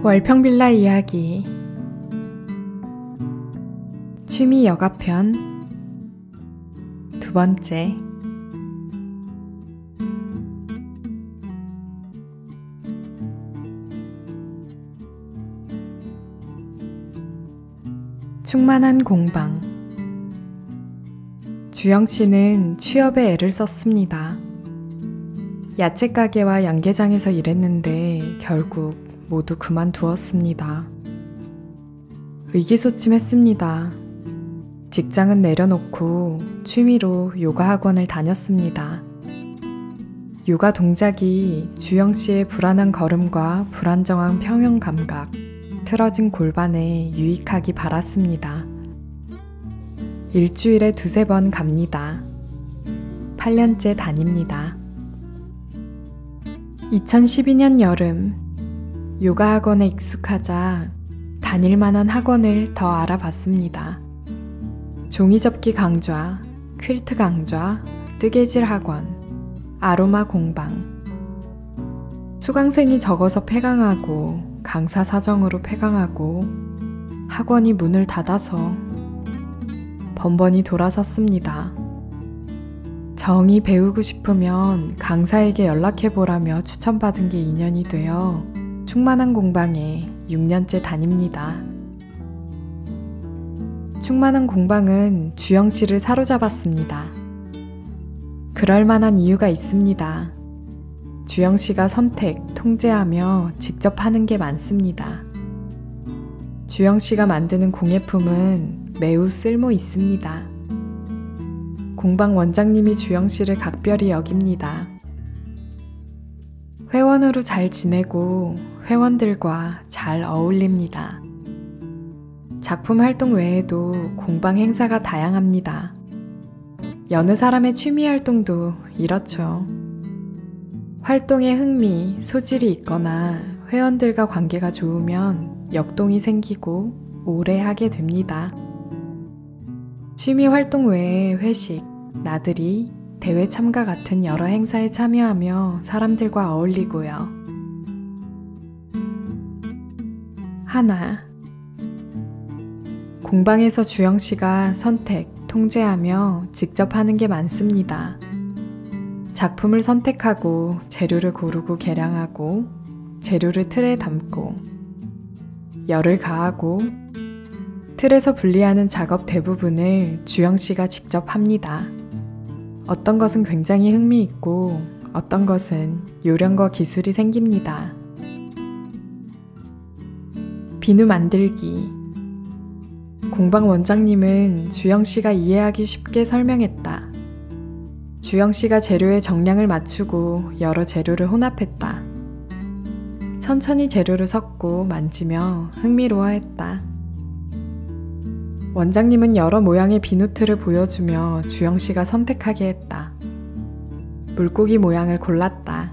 월평빌라 이야기 취미 여가편 두 번째. 충만한 공방. 주영씨는 취업에 애를 썼습니다. 야채가게와 양계장에서 일했는데 결국 모두 그만두었습니다. 의기소침했습니다. 직장은 내려놓고 취미로 요가 학원을 다녔습니다. 요가 동작이 주영씨의 불안한 걸음과 불안정한 평형 감각, 틀어진 골반에 유익하기 바랐습니다. 일주일에 2-3번 갑니다. 8년째 다닙니다. 2012년 여름, 요가 학원에 익숙하자 다닐 만한 학원을 더 알아봤습니다. 종이접기 강좌, 퀼트 강좌, 뜨개질 학원, 아로마 공방. 수강생이 적어서 폐강하고 강사 사정으로 폐강하고 학원이 문을 닫아서 번번이 돌아섰습니다. 정이 배우고 싶으면 강사에게 연락해보라며 추천받은 게 인연이 되어 충만한 공방에 6년째 다닙니다. 충만한 공방은 주영씨를 사로잡았습니다. 그럴 만한 이유가 있습니다. 주영씨가 선택, 통제하며 직접 하는 게 많습니다. 주영씨가 만드는 공예품은 매우 쓸모 있습니다. 공방 원장님이 주영씨를 각별히 여깁니다. 회원으로 잘 지내고 회원들과 잘 어울립니다. 작품 활동 외에도 공방 행사가 다양합니다. 여느 사람의 취미 활동도 이렇죠. 활동에 흥미, 소질이 있거나 회원들과 관계가 좋으면 역동이 생기고 오래 하게 됩니다. 취미 활동 외에 회식, 나들이, 대회 참가 같은 여러 행사에 참여하며 사람들과 어울리고요. 하나. 공방에서 주영씨가 선택, 통제하며 직접 하는 게 많습니다. 작품을 선택하고 재료를 고르고 계량하고 재료를 틀에 담고 열을 가하고 틀에서 분리하는 작업 대부분을 주영씨가 직접 합니다. 어떤 것은 굉장히 흥미있고 어떤 것은 요령과 기술이 생깁니다. 비누 만들기. 공방 원장님은 주영씨가 이해하기 쉽게 설명했다. 주영씨가 재료의 정량을 맞추고 여러 재료를 혼합했다. 천천히 재료를 섞고 만지며 흥미로워했다. 원장님은 여러 모양의 비누틀을 보여주며 주영씨가 선택하게 했다. 물고기 모양을 골랐다.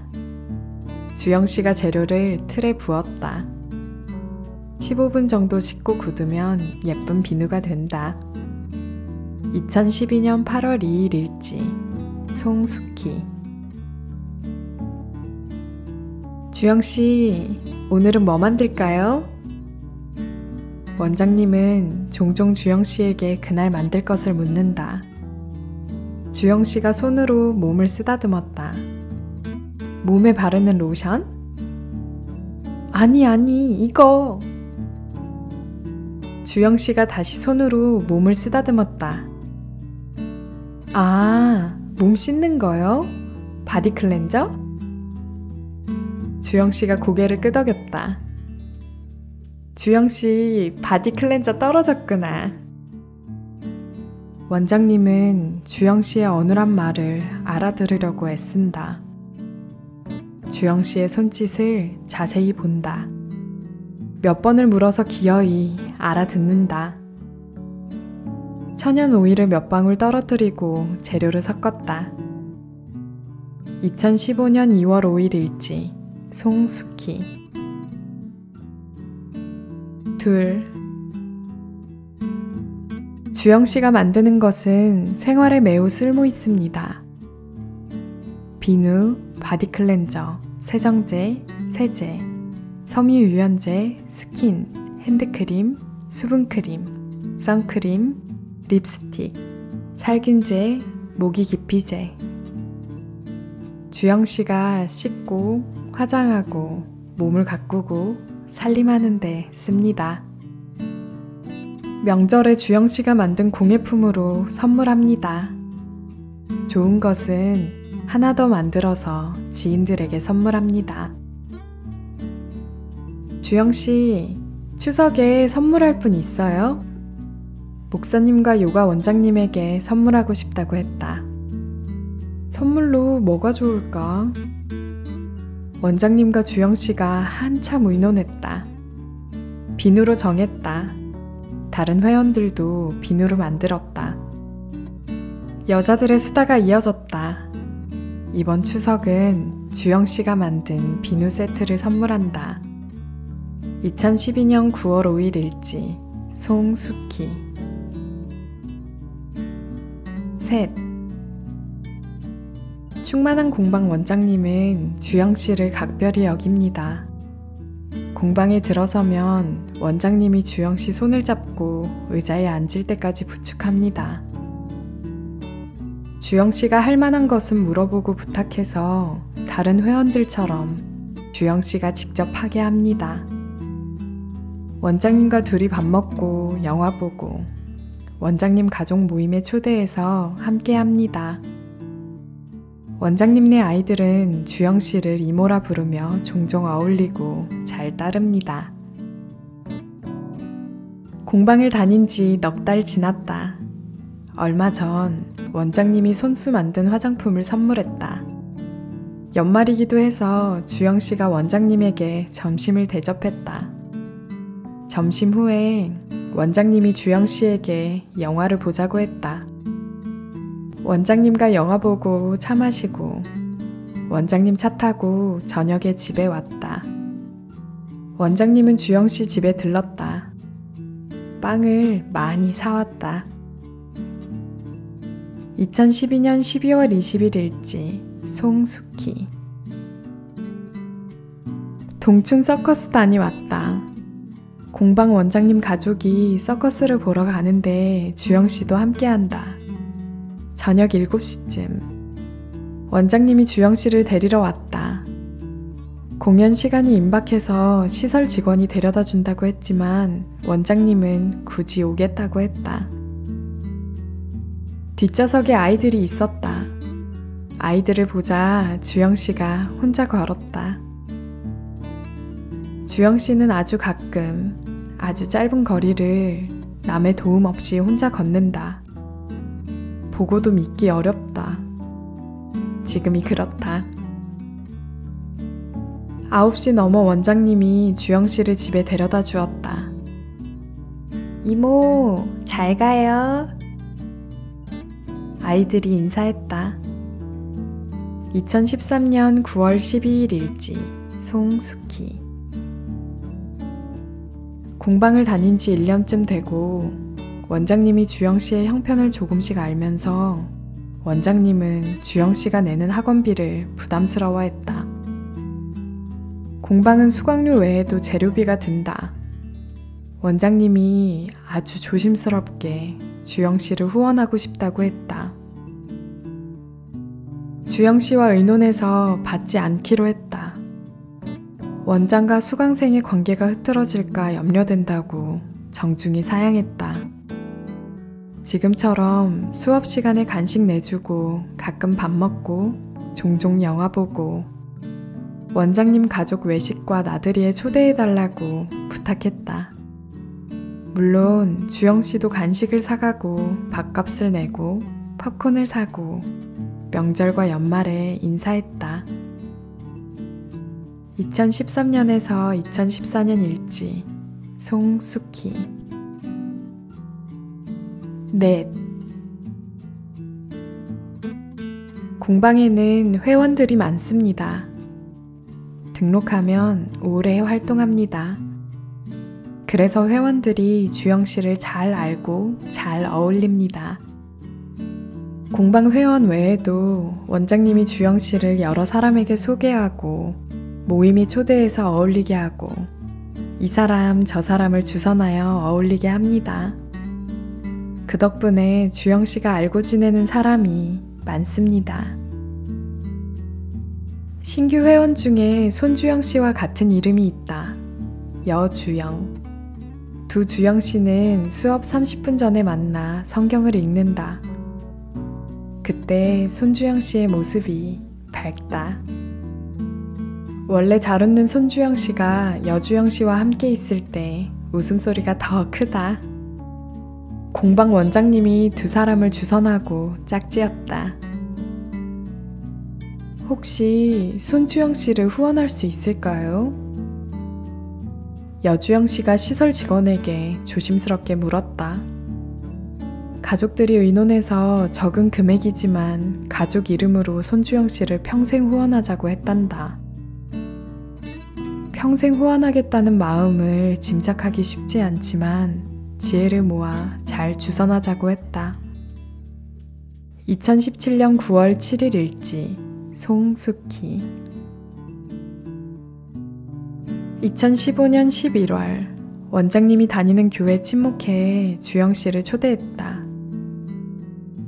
주영씨가 재료를 틀에 부었다. 15분 정도 씻고 굳으면 예쁜 비누가 된다. 2012년 8월 2일 일지. 송숙희. 주영씨, 오늘은 뭐 만들까요? 원장님은 종종 주영씨에게 그날 만들 것을 묻는다. 주영씨가 손으로 몸을 쓰다듬었다. 몸에 바르는 로션? 아니, 이거! 주영씨가 다시 손으로 몸을 쓰다듬었다. 아, 몸 씻는 거요? 바디 클렌저? 주영씨가 고개를 끄덕였다. 주영씨, 바디 클렌저 떨어졌구나. 원장님은 주영씨의 어눌한 말을 알아들으려고 애쓴다. 주영씨의 손짓을 자세히 본다. 몇 번을 물어서 기어이 알아듣는다. 천연 오일을 몇 방울 떨어뜨리고 재료를 섞었다. 2015년 2월 5일 일지. 송숙희. 둘. 주영씨가 만드는 것은 생활에 매우 쓸모 있습니다. 비누, 바디 클렌저, 세정제, 세제, 섬유유연제, 스킨, 핸드크림, 수분크림, 선크림, 립스틱, 살균제, 모기기피제. 주영씨가 씻고 화장하고 몸을 가꾸고 살림하는데 씁니다. 명절에 주영씨가 만든 공예품으로 선물합니다. 좋은 것은 하나 더 만들어서 지인들에게 선물합니다. 주영씨, 추석에 선물할 분 있어요? 목사님과 요가 원장님에게 선물하고 싶다고 했다. 선물로 뭐가 좋을까? 원장님과 주영씨가 한참 의논했다. 비누로 정했다. 다른 회원들도 비누로 만들었다. 여자들의 수다가 이어졌다. 이번 추석은 주영씨가 만든 비누 세트를 선물한다. 2012년 9월 5일 일지 송숙희. 셋. 충만한 공방 원장님은 주영씨를 각별히 여깁니다. 공방에 들어서면 원장님이 주영씨 손을 잡고 의자에 앉을 때까지 부축합니다. 주영씨가 할 만한 것은 물어보고 부탁해서 다른 회원들처럼 주영씨가 직접 하게 합니다. 원장님과 둘이 밥 먹고 영화 보고 원장님 가족 모임에 초대해서 함께 합니다. 원장님네 아이들은 주영씨를 이모라 부르며 종종 어울리고 잘 따릅니다. 공방을 다닌 지 넉 달 지났다. 얼마 전 원장님이 손수 만든 화장품을 선물했다. 연말이기도 해서 주영씨가 원장님에게 점심을 대접했다. 점심 후에 원장님이 주영씨에게 영화를 보자고 했다. 원장님과 영화 보고 차 마시고 원장님 차 타고 저녁에 집에 왔다. 원장님은 주영씨 집에 들렀다. 빵을 많이 사왔다. 2012년 12월 20일 일지 송숙희. 동춘 서커스 다녀왔다. 공방 원장님 가족이 서커스를 보러 가는데 주영씨도 함께한다. 저녁 7시쯤 원장님이 주영씨를 데리러 왔다. 공연 시간이 임박해서 시설 직원이 데려다 준다고 했지만 원장님은 굳이 오겠다고 했다. 뒷좌석에 아이들이 있었다. 아이들을 보자 주영씨가 혼자 걸었다. 주영씨는 아주 가끔 아주 짧은 거리를 남의 도움 없이 혼자 걷는다. 보고도 믿기 어렵다. 지금이 그렇다. 9시 넘어 원장님이 주영씨를 집에 데려다 주었다. 이모, 잘 가요. 아이들이 인사했다. 2013년 9월 12일 일지 송숙희. 공방을 다닌 지 1년쯤 되고 원장님이 주영씨의 형편을 조금씩 알면서 원장님은 주영씨가 내는 학원비를 부담스러워했다. 공방은 수강료 외에도 재료비가 든다. 원장님이 아주 조심스럽게 주영씨를 후원하고 싶다고 했다. 주영씨와 의논해서 받지 않기로 했다. 원장과 수강생의 관계가 흐트러질까 염려된다고 정중히 사양했다. 지금처럼 수업 시간에 간식 내주고 가끔 밥 먹고 종종 영화 보고 원장님 가족 외식과 나들이에 초대해달라고 부탁했다. 물론 주영씨도 간식을 사가고 밥값을 내고 팝콘을 사고 명절과 연말에 인사했다. 2013년에서 2014년 일지 송숙희. 넷. 공방에는 회원들이 많습니다. 등록하면 오래 활동합니다. 그래서 회원들이 주영씨를 잘 알고 잘 어울립니다. 공방 회원 외에도 원장님이 주영씨를 여러 사람에게 소개하고 모임에 초대해서 어울리게 하고 이 사람 저 사람을 주선하여 어울리게 합니다. 그 덕분에 주영씨가 알고 지내는 사람이 많습니다. 신규 회원 중에 손주영씨와 같은 이름이 있다. 여주영. 두 주영씨는 수업 30분 전에 만나 성경을 읽는다. 그때 손주영씨의 모습이 밝다. 원래 잘 웃는 손주영씨가 여주영씨와 함께 있을 때 웃음소리가 더 크다. 공방 원장님이 두 사람을 주선하고 짝지었다. 혹시 손주영씨를 후원할 수 있을까요? 여주영씨가 시설 직원에게 조심스럽게 물었다. 가족들이 의논해서 적은 금액이지만 가족 이름으로 손주영씨를 평생 후원하자고 했단다. 평생 후원하겠다는 마음을 짐작하기 쉽지 않지만 지혜를 모아 잘 주선하자고 했다. 2017년 9월 7일 일지 송숙희. 2015년 11월 원장님이 다니는 교회 친목회에 주영씨를 초대했다.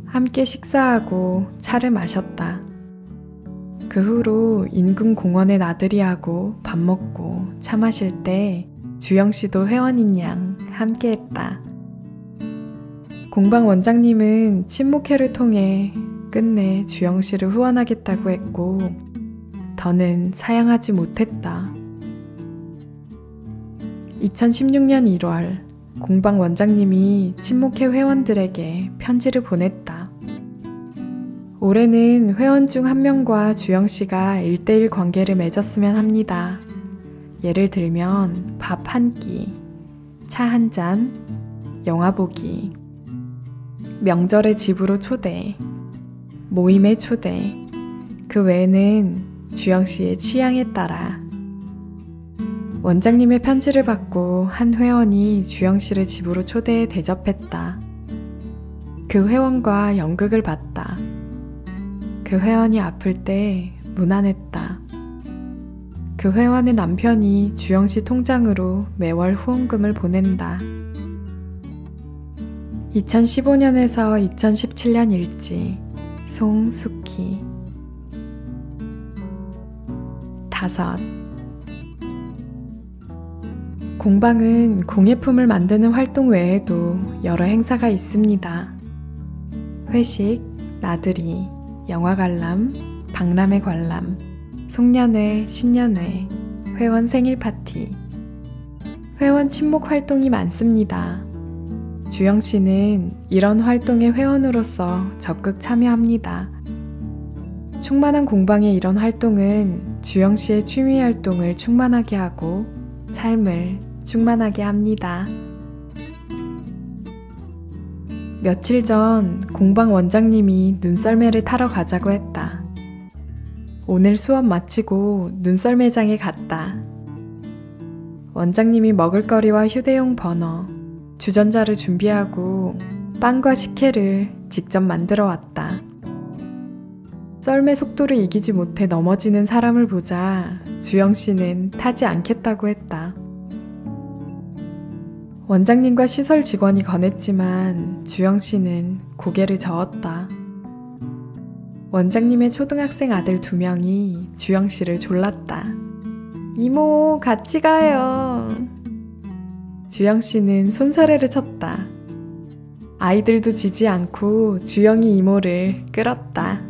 함께 식사하고 차를 마셨다. 그 후로 인근 공원에 나들이 하고 밥 먹고 차 마실 때 주영씨도 회원인 양 함께 했다. 공방 원장님은 친목회를 통해 끝내 주영씨를 후원하겠다고 했고 더는 사양하지 못했다. 2016년 1월 공방 원장님이 친목회 회원들에게 편지를 보냈다. 올해는 회원 중 한 명과 주영씨가 1:1 관계를 맺었으면 합니다. 예를 들면 밥 한 끼, 차 한 잔, 영화 보기, 명절에 집으로 초대, 모임에 초대, 그 외에는 주영씨의 취향에 따라. 원장님의 편지를 받고 한 회원이 주영씨를 집으로 초대해 대접했다. 그 회원과 연극을 봤다. 그 회원이 아플 때 무난했다. 그 회원의 남편이 주영씨 통장으로 매월 후원금을 보낸다. 2015년에서 2017년 일지 송숙희. 5. 공방은 공예품을 만드는 활동 외에도 여러 행사가 있습니다. 회식, 나들이, 영화 관람, 박람회 관람, 송년회, 신년회, 회원 생일 파티, 회원 친목 활동이 많습니다. 주영씨는 이런 활동의 회원으로서 적극 참여합니다. 충만한 공방의 이런 활동은 주영씨의 취미 활동을 충만하게 하고 삶을 충만하게 합니다. 며칠 전 공방 원장님이 눈썰매를 타러 가자고 했다. 오늘 수업 마치고 눈썰매장에 갔다. 원장님이 먹을거리와 휴대용 버너, 주전자를 준비하고 빵과 식혜를 직접 만들어 왔다. 썰매 속도를 이기지 못해 넘어지는 사람을 보자 주영씨는 타지 않겠다고 했다. 원장님과 시설 직원이 권했지만 주영씨는 고개를 저었다. 원장님의 초등학생 아들 2명이 주영씨를 졸랐다. 이모, 같이 가요. 주영씨는 손사래를 쳤다. 아이들도 지지 않고 주영이 이모를 끌었다.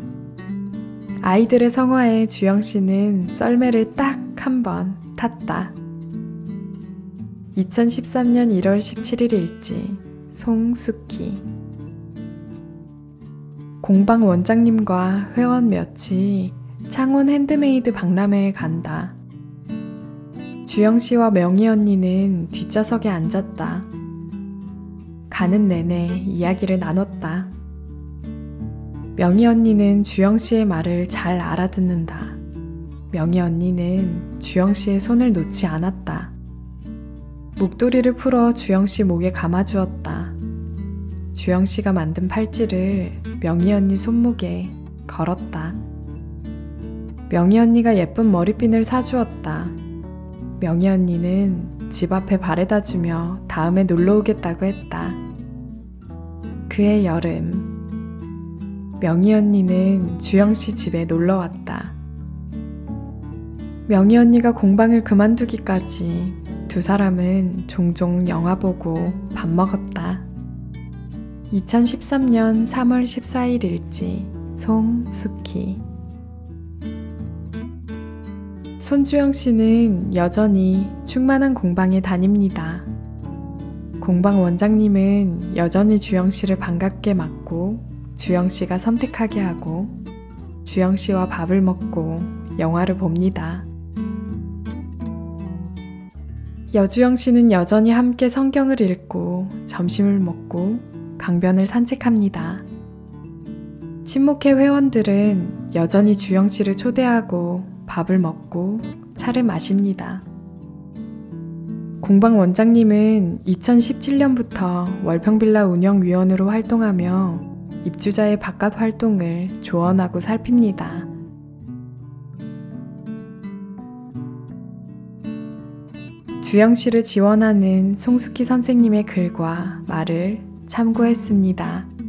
아이들의 성화에 주영씨는 썰매를 딱 한 번 탔다. 2013년 1월 17일 일지 송숙희. 공방 원장님과 회원 몇이 창원 핸드메이드 박람회에 간다. 주영씨와 명희 언니는 뒷좌석에 앉았다. 가는 내내 이야기를 나눴다. 명희 언니는 주영씨의 말을 잘 알아듣는다. 명희 언니는 주영씨의 손을 놓지 않았다. 목도리를 풀어 주영씨 목에 감아주었다. 주영씨가 만든 팔찌를 명희 언니 손목에 걸었다. 명희 언니가 예쁜 머리핀을 사주었다. 명희 언니는 집 앞에 바래다 주며 다음에 놀러 오겠다고 했다. 그해 여름, 명희 언니는 주영씨 집에 놀러 왔다. 명희 언니가 공방을 그만두기까지 두 사람은 종종 영화 보고 밥 먹었다. 2013년 3월 14일 일지 송숙희. 손주영 씨는 여전히 충만한 공방에 다닙니다. 공방 원장님은 여전히 주영 씨를 반갑게 맞고 주영 씨가 선택하게 하고 주영 씨와 밥을 먹고 영화를 봅니다. 여주영 씨는 여전히 함께 성경을 읽고 점심을 먹고 강변을 산책합니다. 친목회 회원들은 여전히 주영 씨를 초대하고 밥을 먹고 차를 마십니다. 공방 원장님은 2017년부터 월평빌라 운영위원으로 활동하며 입주자의 바깥 활동을 조언하고 살핍니다. 주영 씨를 지원하는 송숙희 선생님의 글과 말을 참고했습니다.